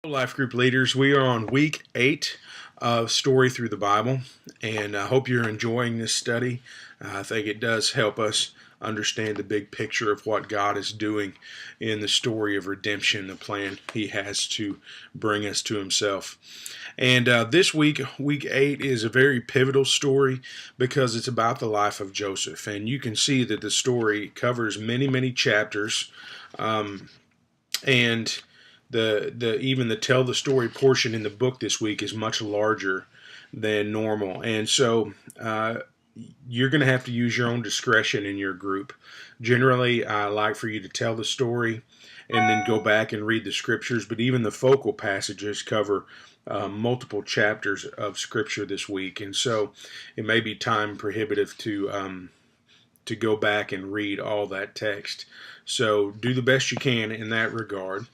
Life group leaders, we are on week 8 of Story Through the Bible, and I hope you're enjoying this study. I think it does help us understand the big picture of what God is doing in the story of redemption, the plan He has to bring us to Himself. And this week, week 8, is a very pivotal story because it's about the life of Joseph. And you can see that the story covers many, many chapters. And the even the tell the story portion in the book this week is much larger than normal, and so you're going to have to use your own discretion in your group. Generally, I like for you to tell the story and then go back and read the scriptures, but even the focal passages cover multiple chapters of scripture this week, and so it may be time prohibitive to go back and read all that text. So do the best you can in that regard.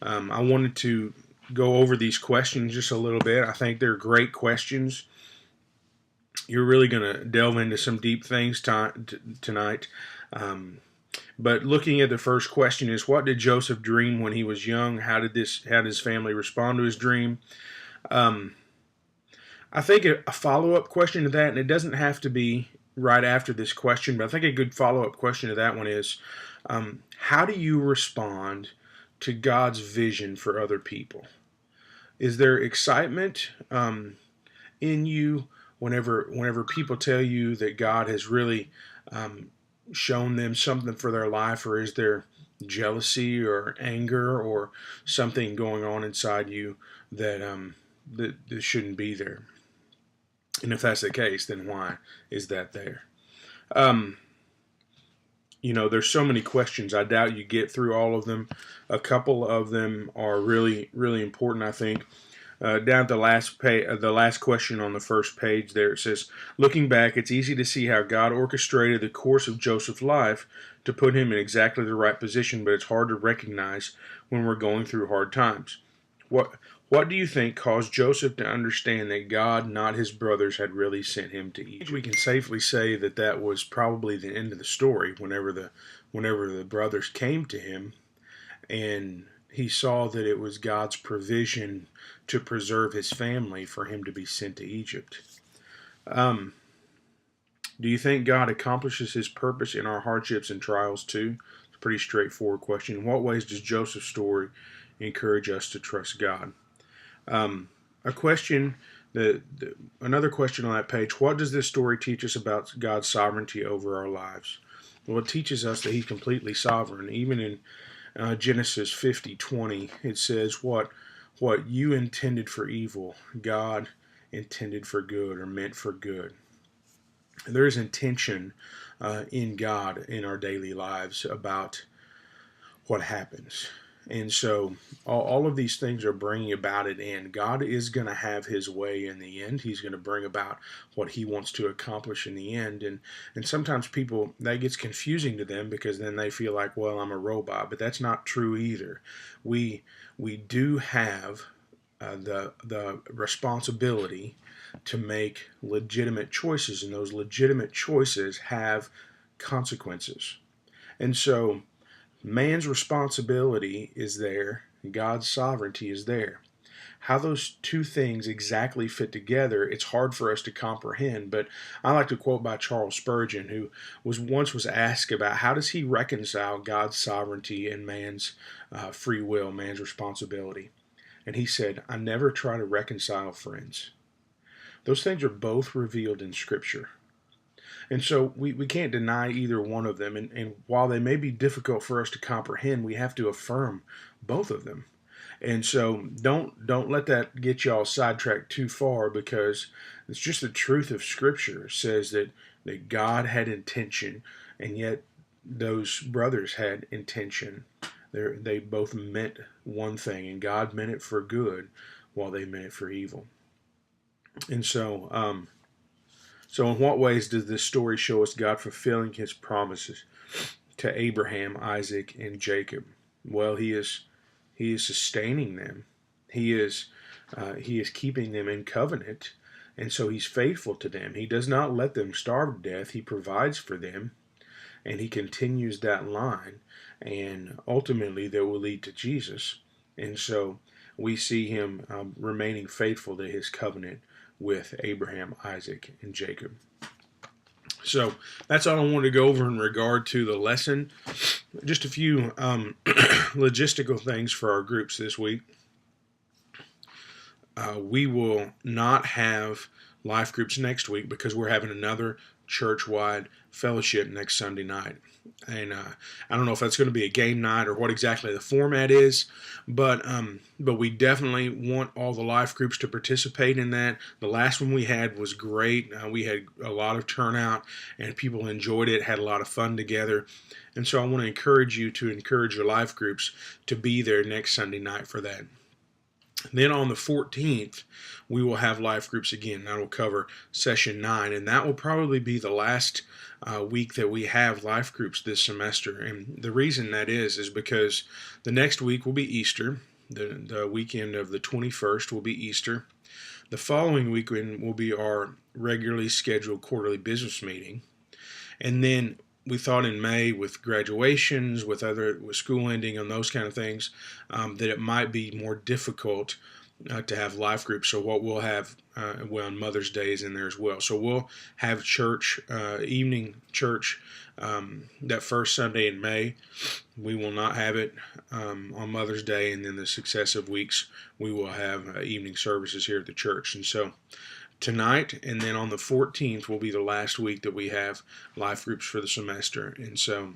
I wanted to go over these questions just a little bit. I think they're great questions. You're really going to delve into some deep things tonight. But looking at the first question is, what did Joseph dream when he was young? How did his family respond to his dream? I think a follow-up question to that, and it doesn't have to be right after this question, but I think a good follow-up question to that one is, how do you respond to God's vision for other people? Is there excitement in you whenever people tell you that God has really shown them something for their life, or is there jealousy or anger or something going on inside you that that shouldn't be there? And if that's the case, then why is that there? There's so many questions. I doubt you get through all of them. A couple of them are really, really important, I think. Down at the last question on the first page there, it says, looking back, it's easy to see how God orchestrated the course of Joseph's life to put him in exactly the right position, but it's hard to recognize when we're going through hard times. What do you think caused Joseph to understand that God, not his brothers, had really sent him to Egypt? We can safely say that was probably the end of the story. Whenever the brothers came to him, and he saw that it was God's provision to preserve his family for him to be sent to Egypt. Do you think God accomplishes his purpose in our hardships and trials too? It's a pretty straightforward question. In what ways does Joseph's story encourage us to trust God? A question, another question on that page, what does this story teach us about God's sovereignty over our lives? Well, it teaches us that he's completely sovereign. Even in Genesis 50:20, it says, what you intended for evil, God intended for good, or meant for good. There is intention in God in our daily lives about what happens. And so all of these things are bringing about an end. God is going to have his way in the end. He's going to bring about what he wants to accomplish in the end. And sometimes people, that gets confusing to them because then they feel like, well, I'm a robot. But that's not true either. We do have the responsibility to make legitimate choices, and those legitimate choices have consequences. And so man's responsibility is there, God's sovereignty is there. How those two things exactly fit together, it's hard for us to comprehend, but I like to quote by Charles Spurgeon, who was asked about how does he reconcile God's sovereignty and man's free will, man's responsibility. And he said, I never try to reconcile friends. Those things are both revealed in Scripture. And so we can't deny either one of them. And while they may be difficult for us to comprehend, we have to affirm both of them. And so don't let that get y'all sidetracked too far, because it's just the truth of Scripture. It says that God had intention, and yet those brothers had intention. They both meant one thing, and God meant it for good while they meant it for evil. And so in what ways does this story show us God fulfilling his promises to Abraham, Isaac, and Jacob? Well, he is sustaining them. He is keeping them in covenant, and so he's faithful to them. He does not let them starve to death. He provides for them, and he continues that line, and ultimately that will lead to Jesus. And so we see him remaining faithful to his covenant with Abraham, Isaac, and Jacob. So that's all I wanted to go over in regard to the lesson. Just a few logistical things for our groups this week. We will not have life groups next week because we're having another church-wide fellowship next Sunday night. And I don't know if that's going to be a game night or what exactly the format is, but we definitely want all the life groups to participate in that. The last one we had was great. We had a lot of turnout, and people enjoyed it, had a lot of fun together. And so I want to encourage you to encourage your life groups to be there next Sunday night for that. Then on the 14th, we will have life groups again. That will cover session 9, and that will probably be the last week that we have life groups this semester. And the reason that is because the next week will be Easter. The weekend of the 21st will be Easter. The following weekend will be our regularly scheduled quarterly business meeting. And then we thought in May, with graduations, with school ending and those kind of things, that it might be more difficult to have life groups. So what we'll have, on Mother's Day is in there as well. So we'll have church, evening church, that first Sunday in May. We will not have it on Mother's Day, and then the successive weeks we will have evening services here at the church. And so tonight and then on the 14th will be the last week that we have life groups for the semester. And so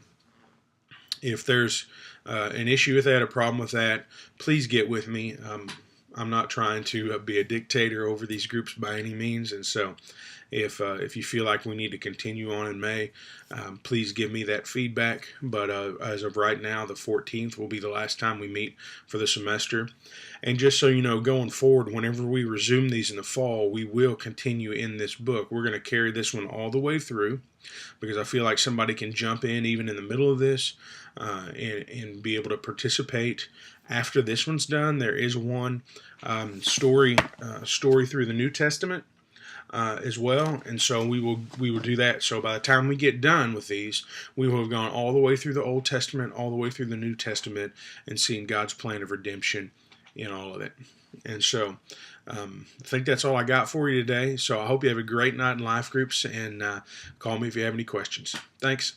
if there's an issue with that, a problem with that, please get with me. I'm not trying to be a dictator over these groups by any means. And so if you feel like we need to continue on in May, please give me that feedback. But as of right now, the 14th will be the last time we meet for the semester. And just so you know, going forward, whenever we resume these in the fall, we will continue in this book. We're going to carry this one all the way through because I feel like somebody can jump in even in the middle of this and be able to participate. After this one's done, there is one story through the New Testament as well, and so we will do that. So by the time we get done with these, we will have gone all the way through the Old Testament, all the way through the New Testament, and seen God's plan of redemption in all of it. And so I think that's all I got for you today. So I hope you have a great night in life groups, and call me if you have any questions. Thanks.